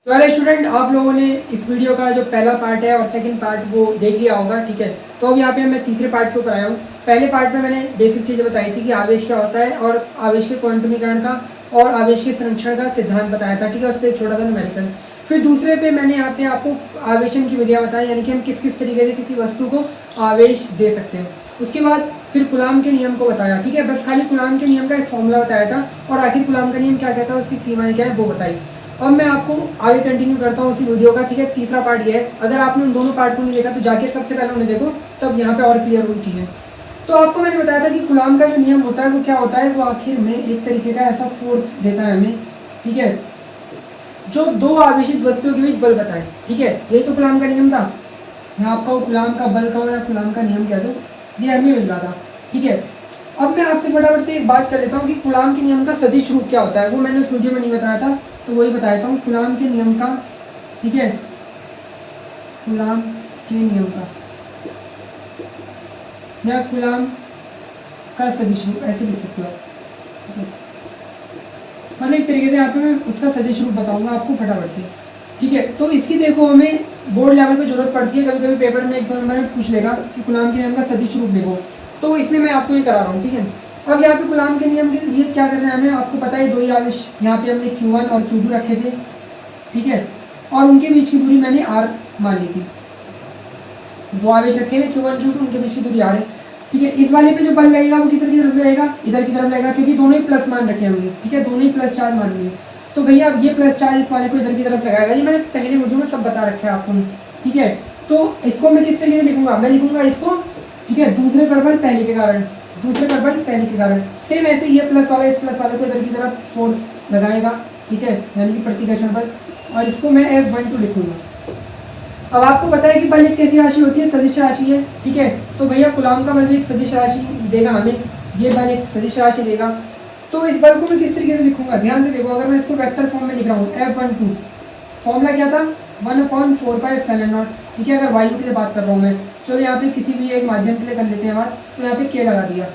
तो वाले स्टूडेंट, आप लोगों ने इस वीडियो का जो पहला पार्ट है और सेकंड पार्ट वो देख लिया होगा, ठीक है। तो अब यहाँ पे मैं तीसरे पार्ट के ऊपर आया हूँ। पहले पार्ट में मैंने बेसिक चीज़ें बताई थी कि आवेश क्या होता है और आवेश के क्वांटमीकरण का और आवेश के संरक्षण का सिद्धांत बताया था, ठीक है। उस पर एक छोटा सा न्यूमेरिकल। फिर दूसरे पे मैंने यहाँ पे आपको आवेशन की विधियाँ बताई, यानी कि हम किस किस तरीके से किसी वस्तु को आवेश दे सकते हैं। उसके बाद फिर कूलाम के नियम को बताया, ठीक है। बस खाली कूलाम के नियम का एक फॉर्मूला बताया था और आखिर कूलाम का नियम क्या कहता है, उसकी सीमाएं क्या है वो बताई। अब मैं आपको आगे कंटिन्यू करता हूँ उसी वीडियो का, ठीक है। तीसरा पार्ट ये है, अगर आपने उन दोनों पार्ट को नहीं देखा तो जाके सबसे पहले उन्हें देखो, तब यहाँ पे और क्लियर हुई चीज़ें। तो आपको मैंने बताया था कि कूलाम का जो नियम होता है वो क्या होता है, वो आखिर में एक तरीके का ऐसा फोर्स देता है हमें, ठीक है, जो दो आवेशित वस्तुओं के बीच बल बताए, ठीक है। यही तो कूलाम का नियम था। यहाँ आपका कूलाम का बल का या कूलाम का नियम कह दो, ये हमें मिल रहा था, ठीक है। अब मैं आपसे फटाफट से एक बात कर लेता हूँ कि कूलाम के नियम का सदिश रूप क्या होता है। वो मैंने उस वीडियो में नहीं बताया था, तो वही बताता हूँ कूलाम के नियम का, ठीक है। कूलाम के नियम का या कूलाम का सदिश रूप ऐसे लिख सकते हो, ठीक है। मतलब एक तरीके से यहाँ पे मैं उसका सदिश रूप बताऊंगा आपको फटाफट से, ठीक है। तो इसकी देखो हमें बोर्ड लेवल पे जरूरत पड़ती है, कभी कभी पेपर में एक दो नंबर में पूछ लेगा कि कूलाम के नियम का सदिश रूप देखो, तो इसलिए मैं आपको ये करा रहा हूँ, ठीक है। अब यहाँ पे कूलाम के नियम के लिए क्या करना है हमें, आपको पता है दो ही आवेश यहाँ पे हमने Q1 और Q2 रखे थे, ठीक है, और उनके बीच की दूरी मैंने R मान ली थी। दो आवेश रखे हुए Q1 Q2, उनके बीच की दूरी R है, ठीक है। इस वाले पे जो बल लगेगा वो किधर की तरफ लगेगा, इधर की तरफ लगेगा, क्योंकि दोनों ही प्लस मान रखे हमने, ठीक है, दोनों ही प्लस चार्ज मान लिए। तो भैया अब ये प्लस चार्ज इस वाले को इधर की तरफ लगाएगा, ये मैंने पहले वीडियो में सब बता रखा है आपको, ठीक है। तो इसको मैं किस तरीके से लिखूंगा, मैं लिखूंगा इसको, ठीक है, दूसरे पर बल पहले के कारण, दूसरे पर बल पहले के कारण। सेम ऐसे ये प्लस वाला इस प्लस वाले को इधर की तरफ फोर्स लगाएगा, ठीक है, यानी कि प्रतिकर्षण बल, और इसको मैं F12 लिखूंगा। अब आपको पता है कि बल एक कैसी राशि होती है, सदिश राशि है, ठीक है। तो भैया कूलाम का बल भी एक सदिश राशि देगा हमें, ये बल एक सदिश राशि देगा। तो इस बल को मैं किस तरीके से लिखूंगा, ध्यान से देखो। अगर मैं इसको वेक्टर फॉर्म में लिख रहा हूँ, F12 फॉर्मूला क्या था, 1/4πε0, ठीक है। अगर वायु के लिए बात कर रहा हूँ मैं, चलो यहाँ पे किसी भी एक माध्यम के लिए कर लेते हैं बात, तो यहाँ पे K लगा दिया,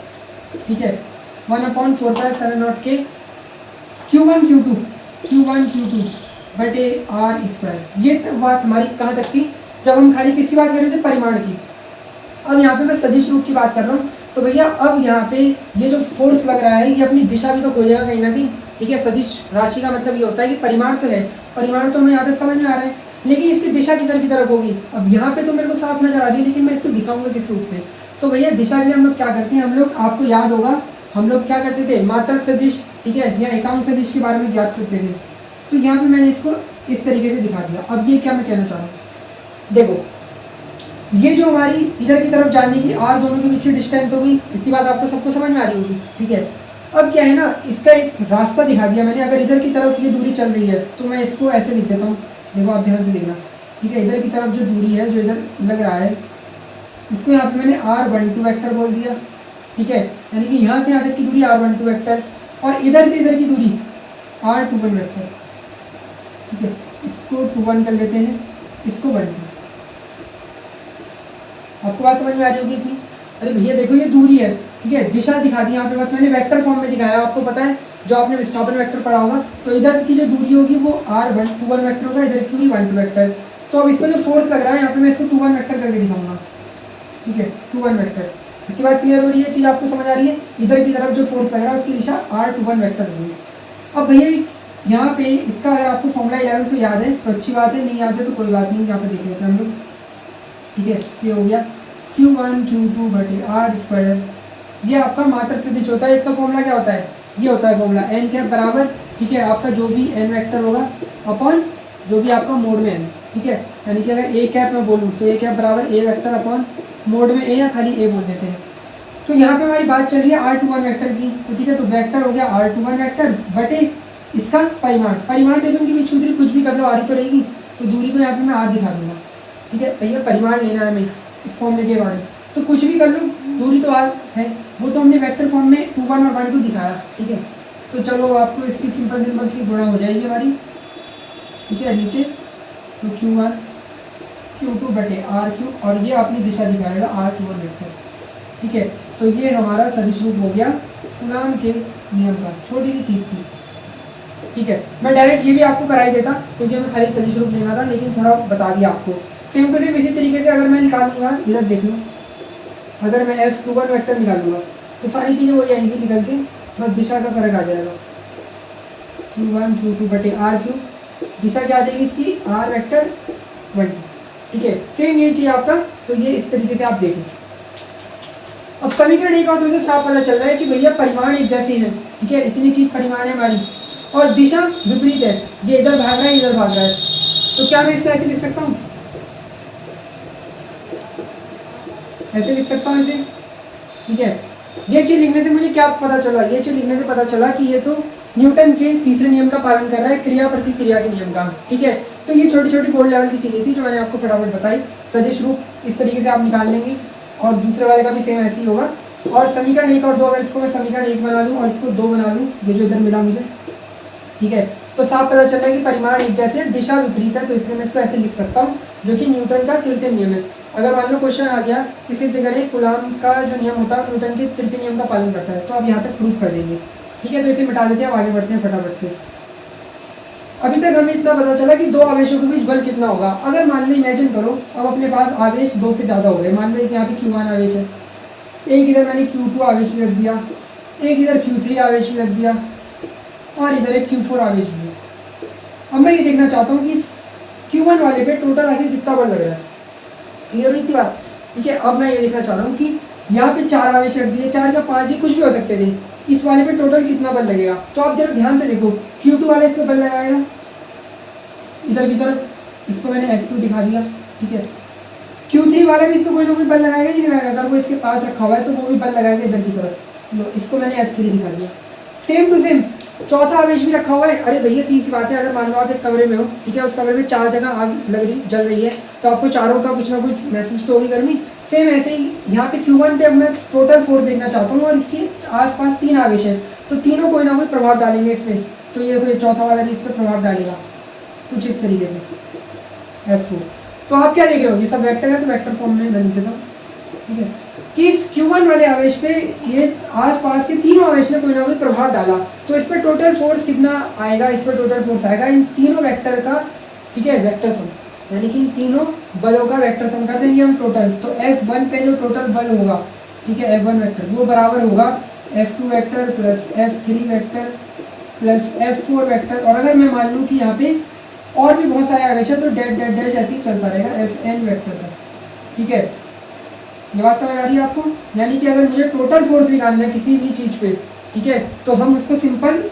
ठीक है, 1/4πε0 K Q1 Q2 बटे R²। ये बात हमारी कहाँ तक थी, जब हम खाली किसकी बात कर रहे थे, परिमाण की। अब यहाँ पे मैं सदिश रूप की बात कर रहा हूँ, तो भैया अब यहाँ पे ये जो फोर्स लग रहा है ये अपनी दिशा भी तो खोजेगा कहीं ना कहीं, ठीक है। सदिश राशि का मतलब ये होता है कि परिमाण तो है, परिमाण तो हमें यहाँ तक समझ में आ रहा है, लेकिन इसकी दिशा किधर की तरफ होगी। अब यहाँ पे तो मेरे को साफ नजर आ रही है, लेकिन मैं इसको दिखाऊंगा किस रूप से। तो भैया दिशा के लिए हम लोग क्या करते हैं, हम लोग, आपको याद होगा हम लोग क्या करते थे, मात्रक सदिश, ठीक है, या एकांक सदिश के बारे में याद करते थे। तो यहाँ पे मैंने इसको इस तरीके से दिखा दिया। अब ये क्या मैं कहना चाह रहा हूँ, देखो, ये जो हमारी इधर की तरफ जाने की R दोनों के बीच की डिस्टेंस होगी, इतनी बात आपको सबको समझ में आ रही होगी, ठीक है। अब क्या है ना, इसका एक रास्ता दिखा दिया मैंने। अगर इधर की तरफ ये दूरी चल रही है तो मैं इसको ऐसे लिख देता हूँ, देखो आप ध्यान से देखना, ठीक है। इधर की तरफ जो दूरी है, जो इधर लग रहा है, इसको यहाँ पे मैंने R12 वेक्टर बोल दिया, ठीक है, यानी कि यहाँ से यहाँ तक की दूरी R12 वेक्टर, और इधर से इधर की दूरी R21 वेक्टर, ठीक है। इसको 21 कर लेते हैं, इसको 12। आपको बात समझ में आ रही होगी इतनी। अरे भैया देखो ये दूरी है, ठीक है, दिशा दिखा दी यहाँ पे, बस मैंने वेक्टर फॉर्म में दिखाया। आपको पता है जो आपने विस्थापन वेक्टर पढ़ा होगा, तो इधर की जो दूरी होगी वो R21 वेक्टर होगा, इधर की दूरी 12 वेक्टर। तो अब इस पर जो फोर्स लग रहा है यहाँ पे मैं इसको 21 वेक्टर करके दिखाऊंगा, ठीक है, 21 वेक्टर। इसकी बात क्लियर हो रही है, चीज़ आपको समझ आ रही है। इधर की तरफ जो फोर्स लग रहा है उसकी दिशा R21 वेक्टर होगी। अब भैया यहाँ पे इसका अगर आपको फॉर्मूला 11 को याद है तो अच्छी बात है, नहीं याद है तो कोई बात नहीं, यहाँ पे देख लेते हैं हम लोग, ठीक है। ये हो गया Q1 Q2 बटे R²। ये आपका मात्रक सदिश होता है। इसका फॉर्मूला क्या होता है, ये होता है फॉर्मूला n कैप बराबर, ठीक है, आपका जो भी n वेक्टर होगा अपॉन जो भी आपका मोड में n, ठीक है। यानी कि अगर a कैप मैं बोलूँ तो a कैप बराबर a वेक्टर अपॉन मोड में a, या खाली a बोल देते हैं। तो यहाँ पे हमारी बात चल रही है R21 वेक्टर की, तो ठीक है, तो वेक्टर हो गया R21 वेक्टर बटे इसका परिमाण। परिमाण देखो इनके बीच दूरी कुछ भी कर लो R ही तो रहेगी, तो दूरी को यहाँ पे मैं R दिखा दूंगा, ठीक है। भैया परिमाण लेना है हमें इस फॉर्मूले के अकॉर्डिंग, तो कुछ भी कर लो, दूरी तो R है, वो तो हमने वेक्टर फॉर्म में 21 और 12 दिखाया, ठीक है। तो चलो आपको इसकी सिंपल सी गुणा हो जाएगी हमारी, ठीक है, नीचे तो Q1 Q2 बटे R3, और ये अपनी दिशा दिखाएगा R21 वेक्टर, ठीक है। तो ये हमारा सदिश रूप हो गया कूलाम के नियम का, छोटी सी चीज़ थी। ठीक है, मैं डायरेक्ट ये भी आपको कराई देता क्योंकि हमें खाली सदिश रूप लेना था, लेकिन थोड़ा बता दिया आपको। सेम टू सेम इसी तरीके से अगर मैं निकालूंगा, इधर देख लो, अगर मैं F21 वेक्टर निकालूंगा तो सारी चीज़ें वही आएंगी निकल के, बस दिशा का फर्क आ जाएगा। Q1 Q2 बटे R क्यूब, दिशा क्या आ जाएगी इसकी R वेक्टर 1, ठीक है। सेम ये चीज़ आपका, तो ये इस तरीके से आप देखें। अब समीकरण एक और दो से साफ पता चल रहा है कि भैया परिमाण एक जैसे हैं, ठीक है, इतनी चीज परिमाण है हमारी और दिशा विपरीत है, ये इधर भाग रहा है इधर भाग रहा है, तो क्या मैं इसको ऐसे लिख सकता हूँ, ऐसे लिख सकता हूँ इसे, ठीक है। ये चीज लिखने से मुझे क्या पता चला, ये चीज लिखने से पता चला कि ये तो न्यूटन के तीसरे नियम का पालन कर रहा है, क्रिया प्रतिक्रिया के नियम का, ठीक है। तो ये छोटी छोटी बोर्ड लेवल की चीजें थी जो मैंने आपको फटाफट बताई। सदिश रूप इस तरीके से आप निकाल लेंगे और दूसरे वाले का भी सेम ऐसे ही होगा। और समीकरण 1 और 2, अगर इसको मैं समीकरण 1 बना लूँ और इसको 2 बना लूँ, ये जो इधर मिला मुझे, ठीक है, तो साफ पता चल रहा है कि परिमाण एक जैसे है, दिशा विपरीत है, तो इसलिए मैं इसको ऐसे लिख सकता हूँ, जो कि न्यूटन का तृतीय नियम है। अगर मान लो क्वेश्चन आ गया कि सिद्ध करें कूलॉम का जो नियम होता है न्यूटन के तृतीय नियम का पालन करता है, तो आप यहाँ तक प्रूव कर देंगे, ठीक है। तो इसे मिटा देते हैं, आगे बढ़ते हैं फटाफट से। अभी तक हमें इतना पता चला कि दो आवेशों के बीच बल कितना होगा। अगर मान लो इमेजिन करो अब अपने पास आवेश 2 से ज़्यादा हो गए, मान लो एक यहाँ पे Q1 आवेश है, एक इधर मैंने Q2 आवेश भी रख दिया, एक इधर Q3 आवेश भी रख दिया और इधर एक Q4 आवेश भी है। अब मैं ये देखना चाहता हूँ कि इस Q1 वाले पे टोटल आखिर कितना बल लग रहा है, क्लियर हुई थी बात, ठीक है। अब मैं ये देखना चाह रहा हूँ कि यहाँ पे 4 आवेश रख दिए, 4 का 5 ही कुछ भी हो सकते थे, इस वाले पे टोटल कितना बल लगेगा। तो आप जरा ध्यान से देखो, Q2 वाले इस पर बल लगाएगा इधर की तरफ, इसको मैंने F2 दिखा दिया, ठीक है। Q3 वाला भी इसको कोई ना कोई बल लगाएगा नहीं लगाएगा, अगर वो इसके पास रखा हुआ है तो वो भी बल लगाएगा इधर की तरफ, लो इसको मैंने F3 दिखा दिया। सेम टू सेम चौथा आवेश भी रखा हुआ है। अरे भैया सीधी सी बात है, अगर मान लो आप एक कमरे में हो, ठीक है, उस कमरे में 4 जगह आग लग रही जल रही है, तो आपको चारों का कुछ ना कुछ महसूस तो होगी गर्मी। सेम ऐसे ही यहाँ पे Q1 पे अब मैं टोटल फोर्स देखना चाहता हूँ और इसके आसपास 3 आवेश है, तो तीनों कोई ना कोई प्रभाव डालेंगे इस पर, तो ये चौथा वाला भी इस पर प्रभाव डालेगा कुछ इस तरीके से F4। तो आप क्या देख रहे हो, ये सब वेक्टर है, तो वेक्टर फॉर्म में बन देता हूँ, ठीक है, कि इस Q1 वाले आवेश पे ये आसपास के तीनों आवेश ने कोई ना कोई प्रभाव डाला, तो इस पर टोटल फोर्स कितना आएगा, इस पर टोटल फोर्स आएगा इन तीनों वेक्टर का, ठीक है, वेक्टर सम, यानी कि इन तीनों बलों का वेक्टर सम कर देंगे हम टोटल। तो F1 पे जो टोटल बल होगा, ठीक है, F1 वेक्टर, वो बराबर होगा F2 vector plus F3 vector plus F4 vector. और अगर मैं मान लूँ कि यहाँ पे और भी बहुत सारे आवेश है, तो डैश डैश डैश ऐसे ही चलता रहेगा Fn वेक्टर तक, ठीक है। ये बात समझ आ रही है आपको, यानी कि अगर मुझे टोटल फोर्स निकालना है किसी भी चीज़ पे, ठीक है, तो हम उसको सिंपल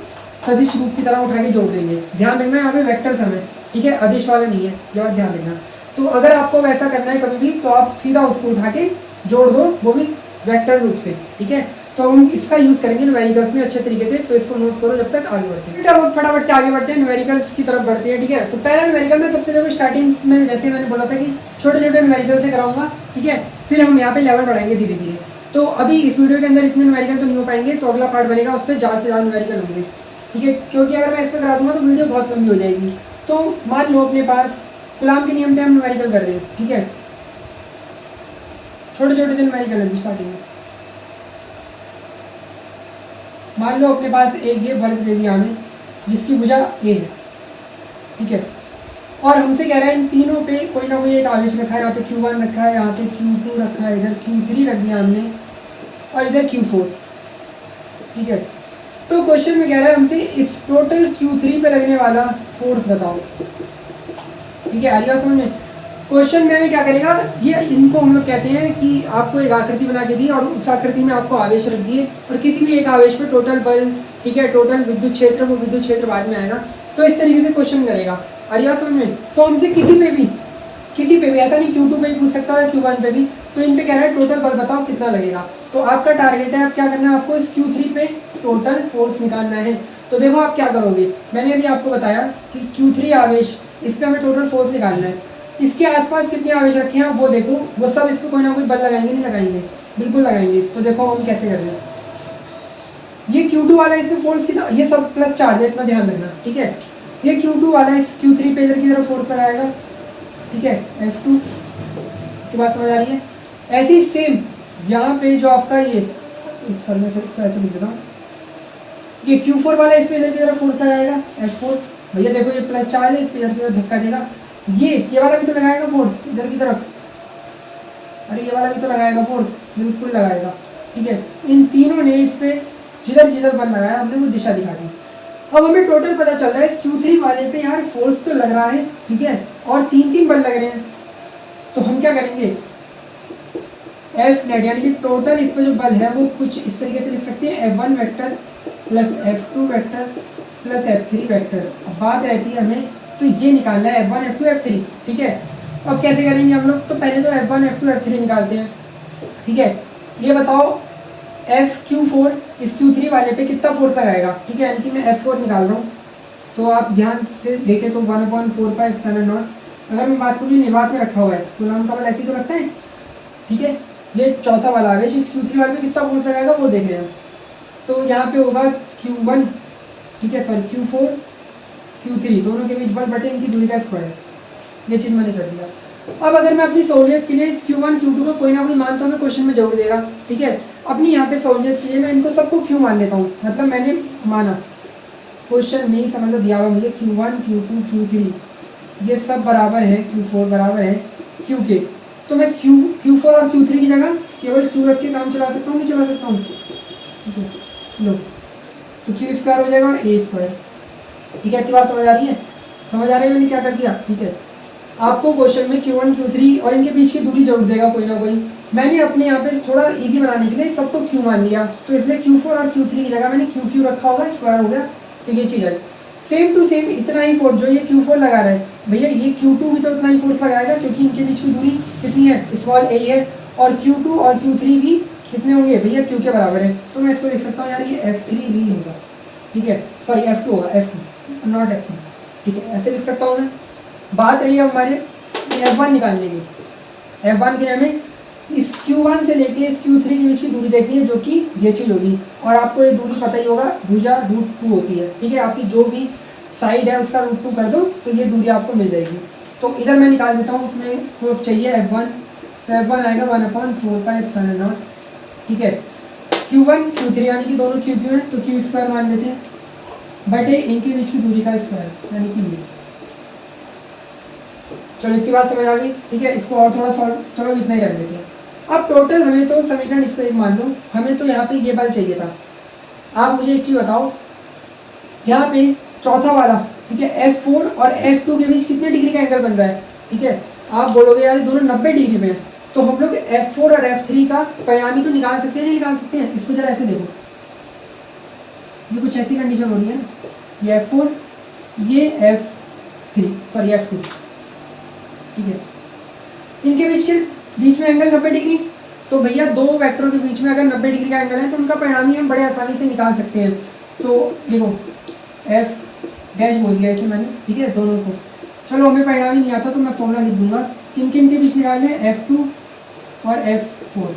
सदिश रूप की तरह उठा के जोड़ देंगे। ध्यान रखना यहाँ पे वेक्टर सम है, ठीक है, अदिश वाला नहीं है, ये बात ध्यान रखना। तो अगर आपको वैसा करना है कभी भी, तो आप सीधा उसको उठा के जोड़ दो, वो भी वेक्टर रूप से, ठीक है। तो हम इसका यूज़ करेंगे न्यूमेरिकल्स में अच्छे तरीके से, तो इसको नोट करो जब तक आगे बढ़ते हैं। अब फटाफट से आगे बढ़ते हैं, न्यूमेरिकल्स की तरफ बढ़ते हैं, ठीक है। तो पहला न्यूमेरिकल में सबसे देखो स्टार्टिंग में जैसे मैंने बोला था कि छोटे छोटे न्यूमेरिकल से कराऊंगा, ठीक है, फिर हम यहाँ पे लेवल बढ़ाएंगे धीरे धीरे। तो अभी इस वीडियो के अंदर इतने न्यूमेरिकल तो नहीं हो पाएंगे, तो अगला पार्ट बनेगा, उस पर ज़्यादा से ज़्यादा न्यूमेरिकल होंगे, ठीक है, क्योंकि अगर मैं इस पर करा दूंगा तो वीडियो बहुत लंबी हो जाएगी। तो मान लो अपने पास कूलॉम के नियम पे हम न्यूमेरिकल कर रहे हैं, ठीक है, छोटे छोटे से न्यूमेरिकल है स्टार्टिंग में। मान लो अपने पास एक ये वर्ग दे दिया हमें जिसकी भुजा ए है, ठीक है, और हमसे कह रहा है इन तीनों पे कोई ना कोई एक आवेश रखा है, यहाँ पे Q1 रखा है, यहाँ पे Q2 रखा है, इधर Q3 रख दिया हमने और इधर Q4, ठीक है। तो क्वेश्चन में कह रहा है हमसे इस टोटल Q3 पे लगने वाला फोर्स बताओ, ठीक है, आ रही बात समझ में। क्वेश्चन में हमें क्या करेगा, ये इनको हम लोग कहते हैं कि आपको एक आकृति बना के दी और उस आकृति में आपको आवेश रख दिए और किसी भी एक आवेश पे टोटल बल, ठीक है, टोटल विद्युत क्षेत्र, वो विद्युत क्षेत्र बाद में आएगा। तो इस तरीके से क्वेश्चन करेगा, आरिया समझ में। तो हमसे किसी पे भी ऐसा नहीं Q2 पे भी पूछ सकता है, Q1 पे भी, तो इन पे कह रहा है टोटल बल बताओ कितना लगेगा। तो आपका टारगेट है, आप क्या करना है, आपको इस Q3 पे टोटल फोर्स निकालना है। तो देखो आप क्या करोगे, मैंने अभी आपको बताया कि Q3 आवेश, इस पर हमें टोटल फोर्स निकालना है। इसके आसपास कितने आवेश रखे हैं वो देखो, वो सब इस पर कोई ना कोई बल लगाएंगे, नहीं लगाएंगे, बिल्कुल लगाएंगे। तो देखो हम कैसे कर रहे हैं, ये Q2 वाला इसमें फोर्स कितना, ये सब प्लस चार्ज है, इतना ध्यान रखना, ठीक है। ये Q2 वाला इस Q3 पे इधर की तरफ फोर्स लगाएगा, ठीक है, F2, इसकी बात समझ आ रही है। ऐसे ही सेम यहाँ पे जो आपका ये, इस सर में फिर इसको ऐसे लिख देता हूँ, ये Q4 वाला इस पे इधर की तरफ फोर्स लगाएगा F4, भैया देखो ये प्लस चार्ज है, इस पे इधर की तरफ धक्का देगा, ये वाला भी तो लगाएगा फोर्स इधर की तरफ, अरे ये वाला भी तो लगाएगा फोर्स, बिल्कुल लगाएगा, ठीक है। इन तीनों ने इस पे जिधर जिधर बल लगाया हमने वो दिशा दिखा दी। अब हमें टोटल पता चल रहा है इस Q3 वाले पे यार फोर्स तो लग रहा है, ठीक है, और 3 बल लग रहे हैं, तो हम क्या करेंगे, एफ नेट यानी कि टोटल इस पर जो बल है वो कुछ इस तरीके से लिख सकते हैं, F1 vector plus F2 vector plus F3 vector. अब बात रहती है हमें तो ये निकालना है F1 F2 F3, ठीक है। अब कैसे करेंगे हम लोग, तो पहले तो F1 F2 F3 निकालते हैं, ठीक है। ये बताओ Q4 इस Q3 वाले पे कितना फोर्स लगाएगा, ठीक है, यानी कि मैं F4 निकाल रहा हूँ, तो आप ध्यान से देखें तो 1/4πε0, अगर मैं बात करूँ निवात में रखा हुआ है तो नाम का बल ऐसे ही तो रखता है, ठीक है। ये चौथा वाला आवेश इस Q3 वाले पे कितना फोर्स लगाएगा वो देख रहे हैं, तो यहाँ पे होगा Q1, ठीक है, सॉरी Q4 Q3 दोनों के बीच बल बटे इनकी दूरी का स्क्वायर, ये चीज़ मैंने कर दिया। अब अगर मैं अपनी सहूलियत के लिए इस Q1 Q2 को कोई ना कोई मान तो हमें क्वेश्चन में जरूर देगा, ठीक है। अपनी यहाँ पे सहूलियत के लिए मैं इनको सबको Q मान लेता हूँ, मतलब मैंने माना क्वेश्चन में ही समझ लो दिया हुआ मुझे Q1 Q2 Q3 ये सब बराबर है, Q4 बराबर है Q के, तो मैं Q4 और Q3 की जगह केवल Q रख के काम चला सकता हूँ, नहीं चला सकता हूँ, ठीक है। लो तो Q² हो जाएगा और A², ठीक है। इतनी बात समझ आ रही है, समझ आ रही है मैंने क्या कर दिया, ठीक है। आपको क्वेश्चन में Q1 Q3 और इनके बीच की दूरी जरूर देगा कोई ना कोई, मैंने अपने यहाँ पे थोड़ा इजी बनाने के लिए सबको Q मान लिया, तो इसलिए Q4 और Q3 की जगह मैंने QQ रखा होगा, स्क्वायर हो गया, तो ये चीज़ है। सेम टू सेम इतना ही फोर्स जो ये Q4 लगा रहा है भैया ये Q2 भी तो उतना ही फोर्स लगाएगा, क्योंकि इनके बीच की दूरी कितनी है, स्मॉल a है, और Q2 और Q3 भी कितने होंगे भैया Q के बराबर है, तो मैं इसको लिख सकता हूँ यार ये F3 भी होगा, ठीक है, सॉरी F2 होगा, F2 नॉट F3, ठीक है, ऐसे लिख सकता हूँ मैं। बात रही है हमारे F1 निकालने की, F1 के हमें इस Q1 से लेके इस Q3 के बीच की दूरी देखनी है, जो कि ये चीज़ होगी, और आपको ये दूरी पता ही होगा भुजा √2 होती है, ठीक है। आपकी जो भी साइड है उसका √2 कर दो तो ये दूरी आपको मिल जाएगी। तो इधर मैं निकाल देता हूँ, उसमें को चाहिए F1, तो F1 आएगा 1/4πε0, ठीक है। Q1 Q3 यानी कि दोनों Q हैं, तो Q² मान लेते हैं, बटे इनके बीच की दूरी का स्क्वायर यानी कि ये। चलो इतनी बात समझ आ गई, ठीक है। इसको और थोड़ा सॉल्व, चलो इतना ही कर लेते हैं। अब टोटल हमें तो समीकरण इसका एक मान लो, हमें तो यहाँ पे ये बल चाहिए था। आप मुझे एक चीज़ बताओ, यहाँ पे चौथा वाला, ठीक है, F4 और F2 के बीच कितने डिग्री का एंगल बन रहा है, ठीक है। आप बोलोगे यार दोनों 90 डिग्री में है, तो हम लोग F4 और F3 का परिणामी तो निकाल सकते हैं, नहीं निकाल सकते हैं। इसको जरा ऐसे देखो, ये कुछ ऐसी कंडीशन हो रही है, ये F4 ये F3 सॉरी F2, ठीक है, इनके बीच में एंगल 90 डिग्री, तो भैया दो वेक्टरों के बीच में अगर 90 डिग्री का एंगल है तो उनका परिणामी हम बड़े आसानी से निकाल सकते हैं। तो देखो F डैश बोल दिया इसे मैंने, ठीक है, दोनों को। चलो हमें परिणामी नहीं आता तो मैं फॉर्मूला लिख दूंगा, किन किन के बीच निकालने, F2 और F4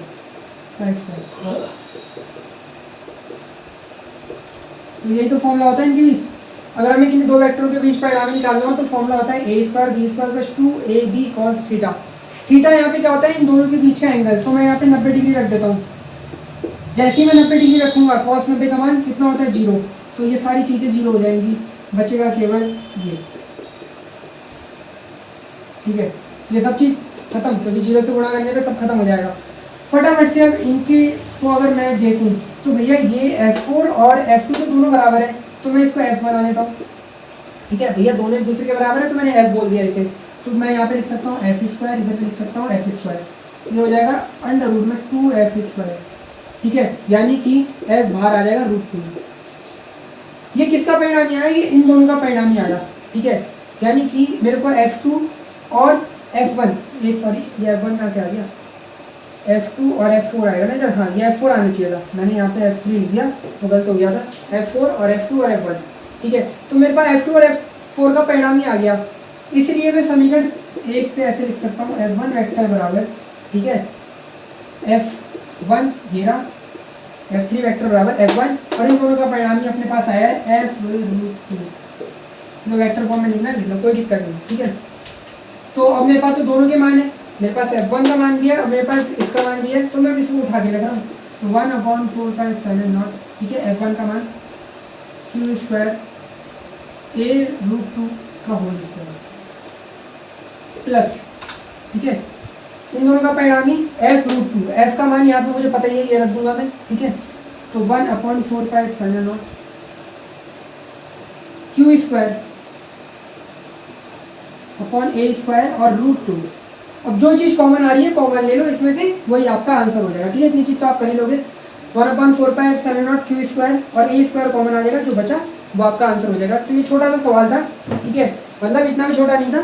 तो यही तो फॉर्मूला होता है इनके बीच। अगर हमें किन दो वेक्टरों के बीच परिणामी निकालना हो तो फॉर्मूला होता है A² B² + 2AB cos theta. Theta यहाँ पे क्या होता है, इन दोनों के बीच का एंगल, तो मैं यहाँ पे 90 डिग्री रख देता हूँ। जैसे ही मैं 90 डिग्री रखूंगा cos 90 का मान कितना होता है 0, तो ये सारी चीज़ें 0 हो जाएंगी, बचेगा केवल ये, ठीक है। ये सब चीज़ खत्म, क्योंकि 0 से गुणा करने पे सब खत्म हो जाएगा। फटाफट से अब इनके को अगर मैं देखूँ तो भैया ये F4 और F2 तो दोनों बराबर है, तो मैं इसको F बना लेता हूँ, ठीक है। भैया दोनों एक दूसरे के बराबर है तो मैंने F बोल दिया इसे, तो मैं यहाँ पे लिख सकता हूँ F², इधर पे लिख सकता हूँ F², ये हो जाएगा √2F², ठीक है, यानी कि F बाहर आ जाएगा √2। ये किसका परिणामी आया, ये इन दोनों का परिणामी आया, ठीक है, यानी कि मेरे को F2 और F1, एक सॉरी ये F1 का क्या आ गया, F2 और F4 आएगा ना जब, हाँ ये F4 आना चाहिए था, मैंने यहाँ पे F3 लिख दिया तो गलत हो गया था, F4 और F2 और F1, ठीक है। तो मेरे पास F2 और F4 का परिणामी आ गया, इसलिए मैं समीकरण 1 से ऐसे लिख सकता हूँ F1 वेक्टर बराबर, ठीक है, F1 घेरा F3 वेक्टर बराबर F1, और इन दोनों का परिणामी अपने पास आया है F√2। मैं वेक्टर फॉर्म में लिखना लिख लो, कोई दिक्कत नहीं, ठीक है। तो अब मेरे पास तो दोनों के मान है, मेरे पास F1 का मान भी है और मेरे पास इसका मान भी है, तो मैं इसको उठा के लगा रहा हूँ, तो 1/4πε0, ठीक है, F1 का मान क्यू स्क्वायर ए रूट 2 का होल स्क्वायर प्लस, ठीक है, इन दोनों का परिणामी एफ रूट 2। एफ का मान यहाँ पे मुझे पता ही है, ये रख दूंगा मैं, ठीक है। तो 1/4πε0 क्यू स्क्वायर अपॉन ए स्क्वायर और रूट 2। अब जो चीज़ कॉमन आ रही है कॉमन ले लो इसमें से, वही आपका आंसर हो जाएगा, ठीक है। इतनी चीज़ तो आप कर ही लोगे। 1/4πε0 क्यू स्क्वायर और ए स्क्वायर कॉमन आ जाएगा, जो बचा वो आपका आंसर हो जाएगा। तो ये छोटा सा सवाल था, ठीक है, मतलब इतना भी छोटा नहीं था।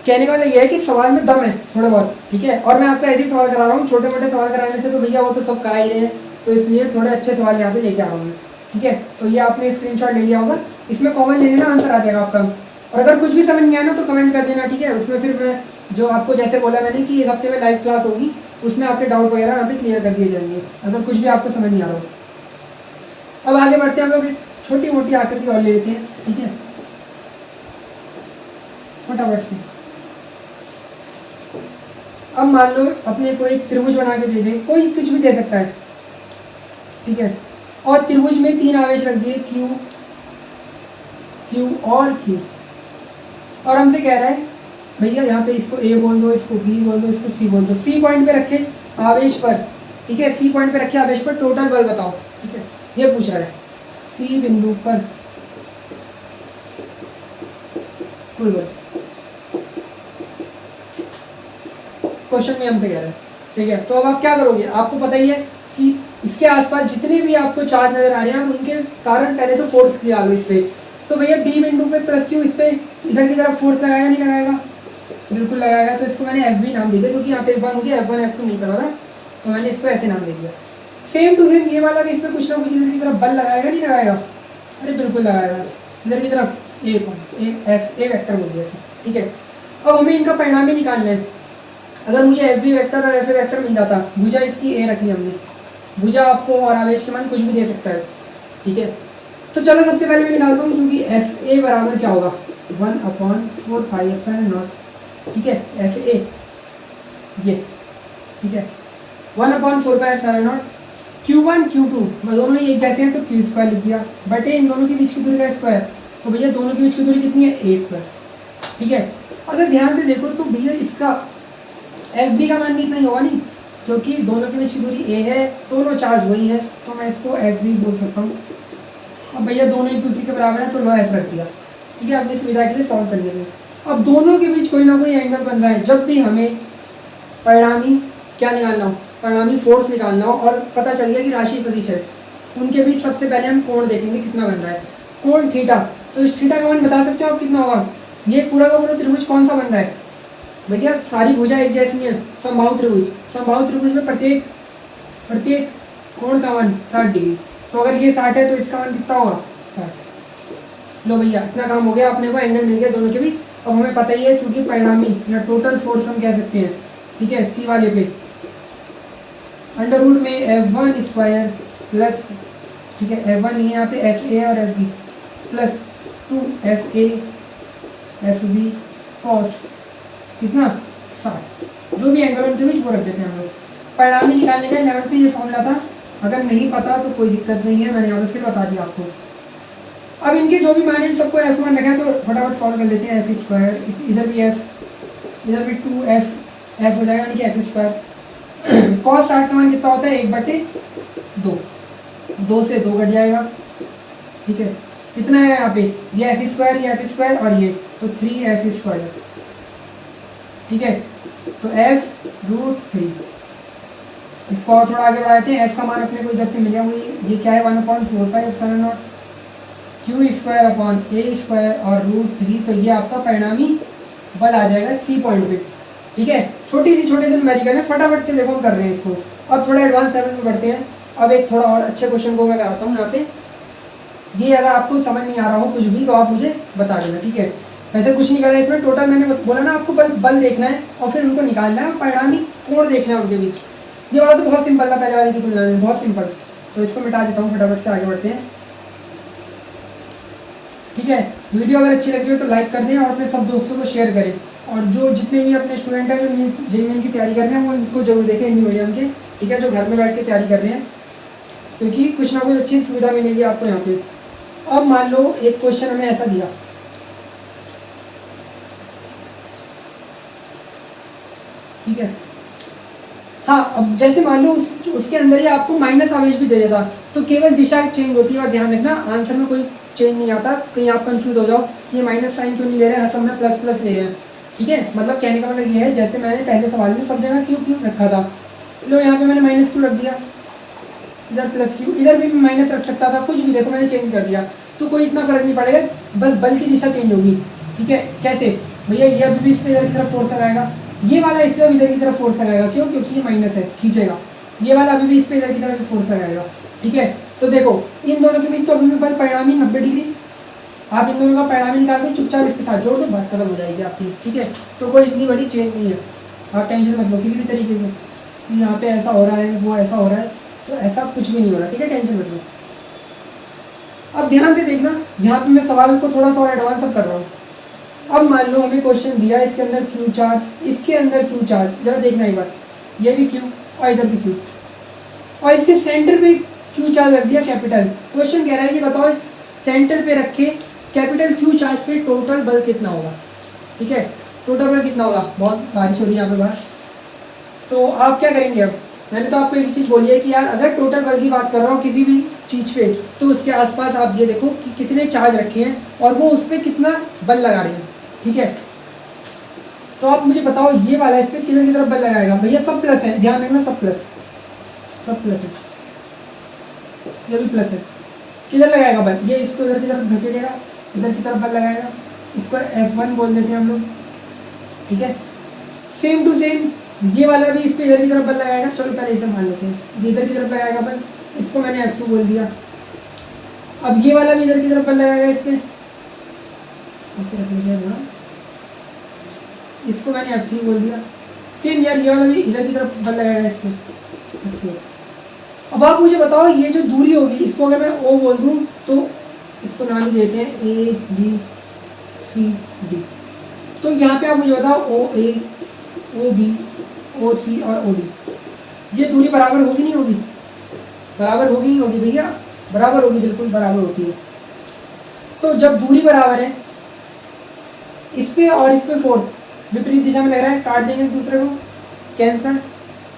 कहने का मतलब ये है कि सवाल में दम है थोड़ा बहुत, ठीक है। और मैं आपका ऐसे ही सवाल करा रहा हूँ, छोटे मोटे सवाल कराने से तो भैया वो तो सब करा ही रहे हैं, तो इसलिए थोड़े अच्छे सवाल यहाँ पे लेके आ रहा हूँ, ठीक है। तो ये आपने स्क्रीनशॉट ले लिया होगा, इसमें कॉमन ले लेना, आंसर आ जाएगा आपका। और अगर कुछ भी समझ नहीं आया ना तो कमेंट कर देना, ठीक है। उसमें फिर मैं जो आपको जैसे बोला मैंने कि एक हफ्ते में लाइव क्लास होगी, उसमें आपके डाउट वगैरह यहाँ पे क्लियर कर दिए जाएंगे, अगर कुछ भी आपको समझ नहीं आ रहा हो। अब आगे बढ़ते हैं, हम लोग एक छोटी मोटी आकृति और ले लेते हैं, ठीक है, फटाफट से। अब मान लो अपने को एक त्रिभुज बना के दे दे, कोई कुछ भी दे सकता है, ठीक है, और त्रिभुज में 3 आवेश रख दिए, क्यू क्यू और क्यू, और हमसे कह रहा है भैया यहाँ पे इसको ए बोल दो, इसको बी बोल दो, इसको सी बोल दो। सी पॉइंट पे रखे आवेश पर, ठीक है, सी पॉइंट पे रखे आवेश पर टोटल बल बताओ, ठीक है, ये पूछ रहा है। सी बिंदु पर कुल बल क्वेश्चन में हमसे कह रहा है, ठीक है। तो अब आप क्या करोगे, आपको पता ही है कि इसके आसपास जितने भी आपको चार्ज नजर आ रहे हैं, उनके कारण पहले तो फोर्स लगा लो इस पे। तो भैया बी बिंदु पे प्लस क्यू, इस पे इधर की तरफ फोर्स लगाएगा नहीं लगाएगा, बिल्कुल लगाएगा। तो इसको मैंने एफ बी नाम दे दिया, क्योंकि यहाँ पे एक बार मुझे F1 F2 नहीं पता था, तो मैंने इसको ऐसे नाम दे दिया। सेम टू सेम ये वाला भी इस पर कुछ ना कुछ इधर की तरफ बल लगाएगा नहीं लगाएगा, अरे बिल्कुल लगाएगा, इधर की तरफ ए वेक्टर बोल दिया, ठीक है। अब हमें इनका परिणाम ही निकालना है। अगर मुझे एफ बी वेक्टर और एफ ए वेक्टर मिल जाता, भुजा इसकी ए रख ली हमने, भुजा आपको और आवेश के मान कुछ भी दे सकता है, ठीक है। तो चलो सबसे पहले मैं निकालता हूँ, क्योंकि एफ ए बराबर क्या होगा, 1/4πε0, ठीक है, एफ ए ये, ठीक है, 1/4πε0 Q1 Q2 दोनों ही एक जैसे हैं, तो क्यू स्क्वायर लिख दिया, बटे इन दोनों के बीच की दूरी का स्क्वायर। तो भैया दोनों के बीच की दूरी कितनी है, ए स्क्वायर, ठीक है। अगर ध्यान से देखो तो भैया इसका एफ बी का मान भी इतना ही होगा नहीं, क्योंकि दोनों के बीच की दूरी ए है, दोनों चार्ज वही है, तो मैं इसको एफ बी बोल सकता हूँ। अब भैया दोनों एक दूसरे के बराबर है, तो लो एफ रख दिया, ठीक है, अपनी सुविधा के लिए सॉल्व कर लेंगे। अब दोनों के बीच कोई ना कोई एंगल बन रहा है। जब भी हमें परिणामी क्या निकालना हो, परिणामी फोर्स निकालना हो, और पता चल गया कि राशि सदिश है, उनके बीच सबसे पहले हम कोण देखेंगे कितना बन रहा है, कोण थीटा। तो इस थीटा का मान बता सकते हो आप कितना होगा। ये पूरा का पूरा त्रिभुज कौन सा बन रहा है भैया, सारी भुजा एक जैसी है, समबाहु त्रिभुज। समबाहु त्रिभुज में प्रत्येक कोण का मान 60 डिग्री। तो अगर ये 60 है तो इसका मान कितना होगा, 60। लो भैया इतना काम हो गया, अपने को एंगल मिल गया दोनों के बीच। अब हमें पता ही है, क्योंकि परिणामी या टोटल फोर्स हम कह सकते हैं, ठीक है, सी वाले पे अंडर रूट में F1 स्क्वायर प्लस, ठीक है, F1 नहीं है यहाँ पे, एफ ए और F B plus 2FA FB cos कितना 60, जो भी एंगल उनके बीच वो रख देते हैं हम लोग। परिणामी निकालने का 11 पे ये फॉर्मूला था, अगर नहीं पता तो कोई दिक्कत नहीं है, मैंने यहाँ पे फिर बता दिया आपको। अब इनके जो भी मान है सबको F1 रखा है, तो फटाफट सॉल्व कर लेते हैं। F स्क्वायर, इधर भी F, इधर भी 2F हो जाएगा, यानी कि F स्क्वायर। कॉस 60 का मान कितना होता है, 1/2, 2 से 2 कट जाएगा, ठीक है। कितना है यहाँ पे, ये F स्क्वायर और ये, तो 3F स्क्वायर, ठीक है। तो F√3, इसको और थोड़ा आगे बढ़ाते हैं। F का मान अपने को इधर से मिल गया, ये क्या है, 1/4πε0 क्यू स्क्वायर अपॉन ए स्क्वायर और √3। तो ये आपका परिणामी बल आ जाएगा सी पॉइंट पे, ठीक है। छोटे से न्यूमेरिकल है, फटाफट से देखो हम कर रहे हैं इसको। अब थोड़ा एडवांस लेवल में बढ़ते हैं। अब एक थोड़ा और अच्छे क्वेश्चन को मैं कराता हूँ यहाँ पे। ये अगर आपको समझ नहीं आ रहा हो कुछ भी तो आप मुझे बता देना, ठीक है। वैसे कुछ नहीं करना है इसमें, टोटल मैंने बोला ना आपको बल देखना है और फिर उनको निकालना है, परिणामी कोण देखना है उनके बीच। ये वाला तो बहुत सिंपल था पहले वाले की तुलना में, बहुत सिंपल। तो इसको मिटा देता हूँ, फटाफट से आगे बढ़ते हैं, ठीक है। वीडियो अगर अच्छी लगी हो तो लाइक कर दें और अपने सब दोस्तों को शेयर करें। और जो जितने भी अपने स्टूडेंट हैं जो जेईई की तैयारी कर रहे हैं वो इनको जरूर देखें, हिंदी मीडियम के, ठीक है, जो घर में बैठ के तैयारी कर रहे हैं, क्योंकि कुछ ना कुछ अच्छी सुविधा मिलेगी आपको यहाँ पे। अब मान लो एक क्वेश्चन हमें ऐसा दिया, ठीक है। हाँ, अब जैसे मान लो उसके अंदर ही आपको माइनस आवेश भी दे देता, तो केवल दिशा चेंज होती है। और ध्यान रखना आंसर में कोई चेंज नहीं आता, कहीं आप कंफ्यूज हो जाओ ये माइनस साइन क्यों नहीं ले रहे हैं, सब में प्लस प्लस ले रहे हैं, ठीक है। मतलब कहने का मतलब ये है, जैसे मैंने पहले सवाल में सब जगह क्यों क्यों रखा था, लो यहाँ पे मैंने माइनस क्यों रख दिया, इधर प्लस क्यू, इधर भी माइनस रख सकता था, कुछ भी देखो मैंने चेंज कर दिया, तो कोई इतना फर्क नहीं पड़ेगा, बस बल की दिशा चेंज होगी, ठीक है। कैसे भैया, ये अभी भी इस पे इधर की तरफ फोर्स लगाएगा, ये वाला इस पे इधर की तरफ फोर्स लगाएगा, क्यों, क्योंकि ये माइनस है, खींचेगा, ये वाला अभी भी इस पे इधर की तरफ फोर्स लगाएगा, ठीक है। तो देखो इन दोनों के बीच तो अभी भी बल परिणामी 90 डिग्री, आप इन दोनों का परिणामी निकाल के चुपचाप इसके साथ जोड़ दो, बात खत्म हो जाएगी आपकी, ठीक है। तो कोई इतनी बड़ी चेंज नहीं है, आप टेंशन मत लो किसी भी तरीके से, यहाँ पे ऐसा हो रहा है, वो ऐसा हो रहा है, तो ऐसा कुछ भी नहीं हो रहा, ठीक है, टेंशन मत लो। अब ध्यान से देखना, यहाँ पे मैं सवाल को थोड़ा सा और एडवांस अब कर रहा हूँ। अब मान लो हमें क्वेश्चन दिया, इसके अंदर क्यू चार्ज, इसके अंदर क्यू चार्ज, जरा देखना एक बार, ये भी क्यू और इधर भी क्यू, और इसके सेंटर पे क्यू चार्ज रख दिया कैपिटल। क्वेश्चन कह रहा है कि बताओ सेंटर पे रखे कैपिटल क्यू चार्ज पे टोटल बल कितना होगा, ठीक है। टोटल बल कितना होगा, बहुत बारिश हो रही है यहाँ पे बाहर, तो आप क्या करेंगे। अब मैंने तो आपको एक चीज़ बोली है कि यार अगर टोटल बल की बात कर रहा हूँ किसी भी चीज़ पे, तो उसके आसपास आप ये देखो कि कितने चार्ज रखे हैं और वो उस पर कितना बल लगा रहे हैं, ठीक है। तो आप मुझे बताओ ये वाला इस पर किधर की तरफ बल लगाएगा, भैया सब प्लस है, ध्यान रखना सब प्लस है, ये भी प्लस है, किधर लगाएगा बल, ये इसको इधर की तरफ धकेलेगा, इधर की तरफ बल लगाएगा, इसको F1 बोल देते हैं हम लोग, ठीक है। सेम टू सेम ये वाला भी इस पे इधर की तरफ बल लगाएगा, चलो पहले इसे मान लेते हैं, ये इधर की तरफ लगाएगा बल, इसको मैंने F2 बोल दिया। अब ये वाला भी इधर की तरफ बल लगाएगा, इस पे ऐसे रख लीजिए ना, इसको मैंने F3 बोल दिया। सेम यार ये वाला भी इधर की तरफ बल लगाएगा इस पे। अब आप मुझे बताओ ये जो दूरी होगी, इसको अगर मैं O बोल दूँ तो इसको नाम ही देते हैं ABCD। तो यहाँ पे आप मुझे बताओ OA, OB, OC और OD, ये दूरी बराबर होगी नहीं होगी, बराबर होगी नहीं होगी भैया, बराबर होगी, बिल्कुल बराबर होती है। तो जब दूरी बराबर है, इस पे और इस पे फोर्स विपरीत दिशा में लग रहा है, काट देंगे एक दूसरे को, कैंसर।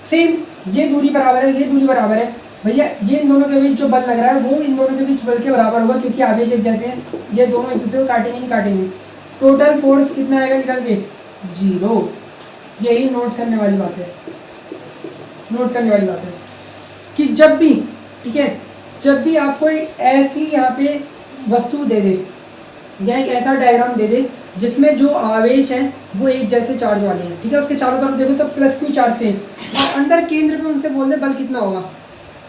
सेम ये दूरी बराबर है, ये दूरी बराबर है भैया, ये इन दोनों के बीच जो बल लग रहा है वो इन दोनों के बीच बल के बराबर होगा, क्योंकि आवेश एक जैसे हैं, ये दोनों एक दूसरे को काटेंगे नहीं काटेंगे। टोटल फोर्स कितना आएगा निकल के, 0। यही नोट करने वाली बात है, नोट करने वाली बात है कि जब भी, ठीक है, जब भी आपको एक ऐसी यहाँ पे वस्तु दे दे या एक ऐसा डायग्राम दे दे जिसमें जो आवेश है वो एक जैसे चार्ज वाले हैं, ठीक है, उसके चारों तरफ देखो सब प्लस क्यू चार्ज से हैं, और अंदर केंद्र पे उनसे बोल दे बल कितना होगा,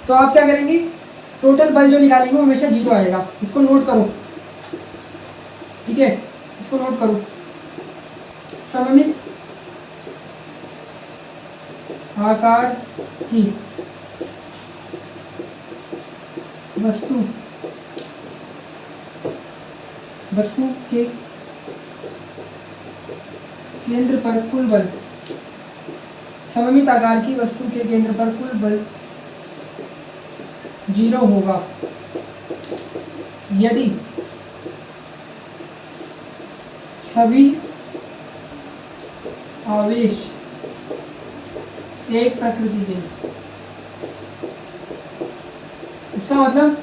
तो आप क्या करेंगे, टोटल बल जो निकालेंगे वो हमेशा 0 आएगा। इसको नोट करो, ठीक है, इसको नोट करो। सममित आकार की वस्तु के केंद्र पर कुल बल, सममित आकार की वस्तु के केंद्र पर कुल बल 0 होगा यदि सभी आवेश एक प्रकृति के। इसका मतलब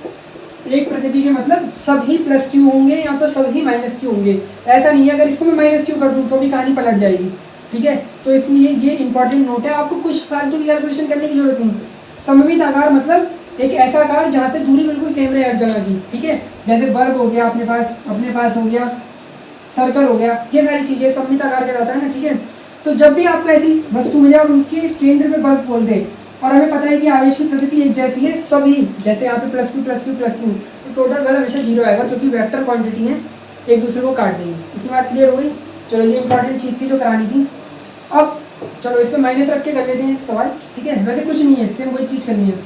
एक प्रकृति के मतलब सभी प्लस क्यू होंगे या तो सभी माइनस क्यू होंगे, ऐसा नहीं है अगर इसको मैं माइनस क्यू कर दूं तो भी कहानी पलट जाएगी, ठीक है। तो इसलिए ये इंपॉर्टेंट नोट है, आपको कुछ फालतू की कैलकुलेशन करने की जरूरत नहीं। सममित आकार मतलब एक ऐसा आकार जहाँ से दूरी बिल्कुल सेम रहे हर जगह की, ठीक है, जैसे वर्ग हो गया अपने पास हो गया, सर्कल हो गया, ये सारी चीज़ें सममित आकार कहलाता है ना, ठीक है। तो जब भी आपको ऐसी वस्तु मिले और उनके केंद्र में बल बोल दे, और हमें पता है कि आवेश की प्रकृति एक जैसी है सभी, जैसे यहाँ पे plus Q plus Q plus Q, तो टोटल बल हमेशा 0 आएगा, क्योंकि वेक्टर क्वांटिटी है, एक दूसरे को काट देंगे। इतनी बात क्लियर हो गई। चलो ये इंपॉर्टेंट चीज़ थी जो करानी थी। अब चलो इस पर माइनस रख के कर लेते हैं सवाल, ठीक है, वैसे कुछ नहीं है, सेम वही चीज़ करनी है।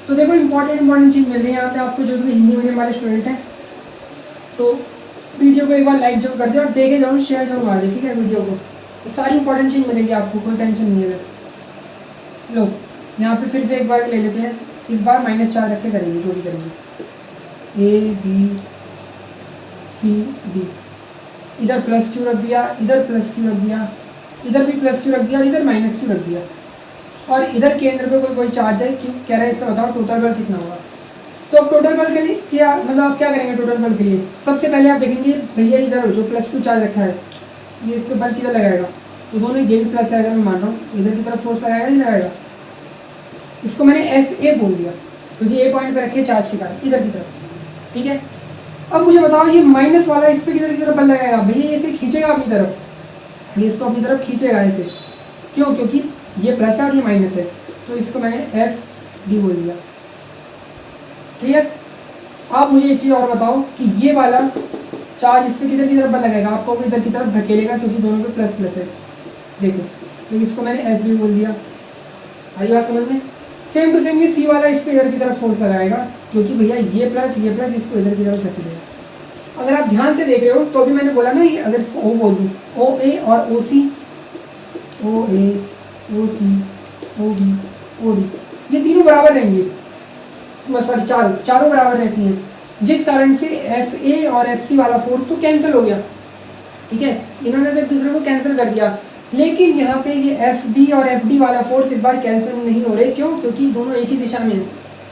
तो देखो इंपॉर्टेंट चीज़ मिल रही है यहाँ पे आपको, जो भी हिंदी मीडियम वाले स्टूडेंट हैं, तो वीडियो को एक बार लाइक जरूर कर दे और देखे जरूर, शेयर जरूर मार दे, ठीक है, वीडियो को, तो सारी इंपॉर्टेंट चीज़ मिलेगी आपको, कोई टेंशन नहीं है। लो यहाँ पे फिर से एक बार ले लेते हैं, इस बार -4 रख के करेंगे, जो भी करेंगे। ए बी सी डी, इधर प्लस क्यू रख दिया, इधर प्लस क्यू रख दिया, इधर भी प्लस क्यू रख दिया और इधर माइनस क्यू रख दिया, और इधर केंद्र पे कोई चार्ज है, क्यों कह रहा है, इसका बताओ टोटल बल कितना होगा। तो अब टोटल बल के लिए क्या मतलब आप क्या करेंगे, टोटल बल के लिए सबसे पहले आप देखेंगे भैया इधर जो प्लस क्यू चार्ज रखा है ये इस पर बल किधर लगाएगा, तो दोनों ये भी प्लस है, अगर मैं मान रहा हूँ इधर की तरफ फोर्स लगाएगा नहीं लगाएगा, इसको मैंने एफ ए बोल दिया क्योंकि ए पॉइंट पे रखे चार्ज के कारण इधर की तरफ, ठीक है। अब मुझे बताओ ये माइनस वाला इस पर किधर की तरफ बल लगाएगा, भैया ये इसे खींचेगा अपनी तरफ, ये इसको अपनी तरफ खींचेगा ऐसे, क्यों, क्योंकि ये प्लस है और ये माइनस है, तो इसको मैंने एफ डी बोल दिया, क्लियर। आप मुझे एक चीज़ और बताओ कि ये वाला चार्ज इस पर किधर की तरफ बल लगाएगा, आपको इधर की तरफ धकेलेगा क्योंकि दोनों पे प्लस प्लस है, देखो, तो इसको मैंने एफ बी बोल दिया, आई बात समझ में। सेम टू सेम ये सी वाला इस पर इधर की तरफ फोर्स लगाएगा क्योंकि भैया ये प्लस इसको इधर की तरफ धकेलेगा। अगर आप ध्यान से देख रहे हो तो अभी मैंने बोला ना, ये अगर इसको ओ बोल दूँ, ओ ए और ओ सी, ओ ए ओ सी ओ बी ओ डी, ये तीनों बराबर रहेंगे, सॉरी चारों बराबर रहती हैं, जिस कारण से एफ ए और एफ सी वाला फोर्स तो कैंसिल हो गया, ठीक है, इन्होंने तो एक दूसरे को कैंसिल कर दिया। लेकिन यहाँ पे ये एफ बी और एफ डी वाला फोर्स इस बार कैंसिल नहीं हो रहे, क्यों, क्योंकि दोनों एक ही दिशा में है,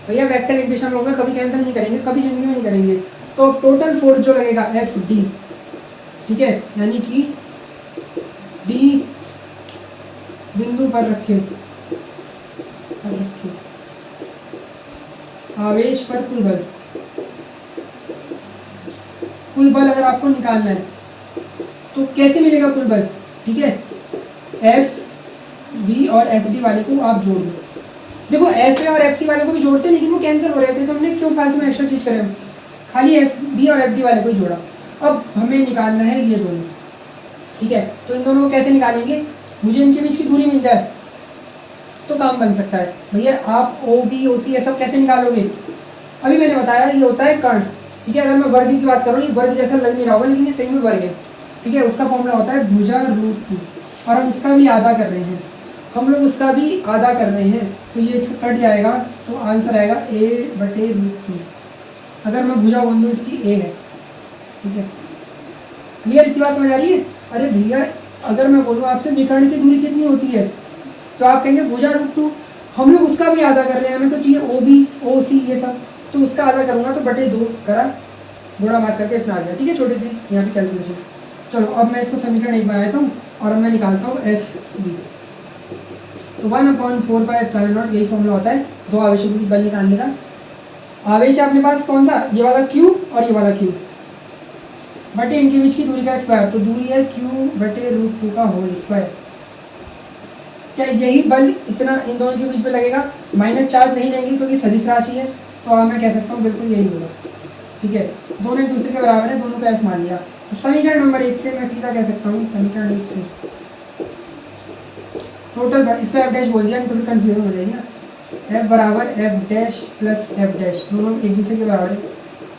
भैया वेक्टर एक दिशा में होगा, कभी कैंसिल नहीं करेंगे, कभी जिंदगी में नहीं करेंगे। तो टोटल फोर्स जो लगेगा एफ डी, ठीक है, यानी कि डी बिंदु पर रखे आवेश पर कुल बल अगर आपको निकालना है तो कैसे मिलेगा कुल बल, ठीक है, एफ बी और एफ डी वाले को आप जोड़ दो। देखो एफ ए और एफ सी वाले को भी जोड़ते लेकिन वो कैंसिल हो रहे थे, तो हमने क्यों फालतू में एक्स्ट्रा चीज करें, खाली एफ बी और एफ डी वाले को ही जोड़ा। अब हमें निकालना है ये दोनों, ठीक है, तो इन दोनों को कैसे निकालेंगे, मुझे इनके बीच की दूरी मिल जाए तो काम बन सकता है। भैया आप ओ बी ओ सी ये सब कैसे निकालोगे, अभी मैंने बताया ये होता है कर्ण, ठीक है। अगर मैं वर्ग की बात करूँ, ये वर्ग जैसा लग नहीं रहा होगा लेकिन ये सही में वर्ग है, ठीक है, उसका फॉर्मूला होता है भुजा रूट 2, और हम इसका भी आधा कर रहे हैं, हम लोग उसका भी आधा कर रहे हैं, तो ये इसका कट जाएगा, तो आंसर आएगा a बटे रूट 2। अगर मैं भुजा बोल दूँ इसकी a है, ठीक है, क्लियर, इतनी बात समझ आ रही है। अरे भैया अगर मैं बोलूँ आपसे विकर्ण की दूरी कितनी होती है, तो आप कहेंगे भुजा रूट 2, हम लोग उसका भी आधा कर रहे हैं, हमें तो चाहिए ओ बी ओ सी ये सब, तो उसका आधा करूँगा तो बटे 2 करा, गुणा भाग करके इतना आ गया, ठीक है, छोटे से यहाँ पे कैलकुलेशन। चलो अब मैं इसको समीकरण एक बनाता हूँ और अब मैं निकालता हूँ एफ बी, तो 1/4πε0, यही फॉर्मूला होता है दो आवेशों की बल निकालने का। आवेश है अपने पास कौन सा, ये वाला Q और ये वाला Q, बटे इनके बीच की दूरी का स्क्वायर, तो दूरी है Q बटे रूट 2 का होल स्क्वायर। क्या यही बल इतना इन दोनों के बीच में लगेगा, माइनस चार्ज नहीं लेंगे क्योंकि सदिश राशि है, तो मैं कह सकता हूँ बिल्कुल यही होगा, ठीक है, दोनों एक दूसरे के बराबर है, दोनों का F मान लिया। तो समीकरण नंबर 1 से मैं सीधा कह सकता हूँ, समीकरण 1 से टोटल इसका एफ डैश बोल दिया, तो फिर कन्फ्यूजन हो जाएगी ना, एफ बराबर F dash plus F dash, दोनों एक दूसरे के बराबर है,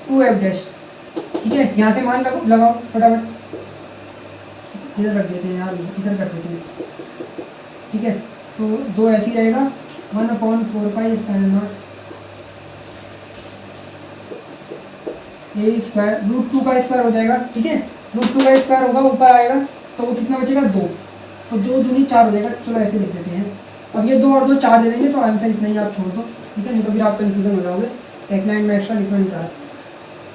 2f डैश, ठीक है। यहाँ से मान लगाओ फटाफट, इधर रख देते हैं यार, इधर कर देते हैं, ठीक है, तो 2 ऐसे ही रहेगा, 1/4πε0 a स्क्वायर रूट 2 का स्क्वायर हो जाएगा, ठीक है, रूट 2 का स्क्वायर होगा, ऊपर आएगा तो वो कितना बचेगा 2, तो 2 दूनी 4 हो जाएगा, चलो ऐसे लिख देते हैं। अब ये 2 और 2 4 दे देंगे, तो आंसर इतना ही आप छोड़ दो, ठीक है, नहीं तो फिर आप कन्फ्यूजन हो जाओगे, एक लाइन में एक्स्ट्रा लिखना नहीं चाह,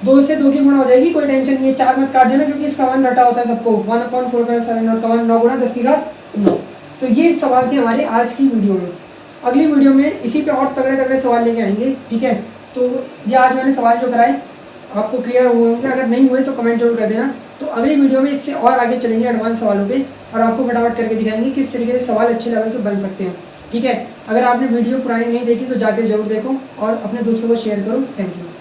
2 से 2 की गुणा हो जाएगी, कोई टेंशन नहीं है, 4 मत काट देना क्योंकि इसका 1 रटा होता है सबको, 1/4πε0 का 1 9 गुणा 10 की घात 9। तो ये सवाल थे हमारे आज की वीडियो में। अगली वीडियो में इसी पे और तगड़े तगड़े सवाल लेके आएंगे, ठीक है। तो ये आज मैंने सवाल जो कराए आपको क्लियर हुए होंगे, अगर नहीं हुए तो कमेंट जरूर कर देना। तो अगली वीडियो में इससे और आगे चलेंगे एडवांस सवालों पे, और आपको फटाफट करके दिखाएंगे किस तरीके से सवाल अच्छे लेवल के बन सकते हैं, ठीक है। अगर आपने वीडियो पुरानी नहीं देखी तो जाकर जरूर देखो और अपने दोस्तों को शेयर करो। Thank you.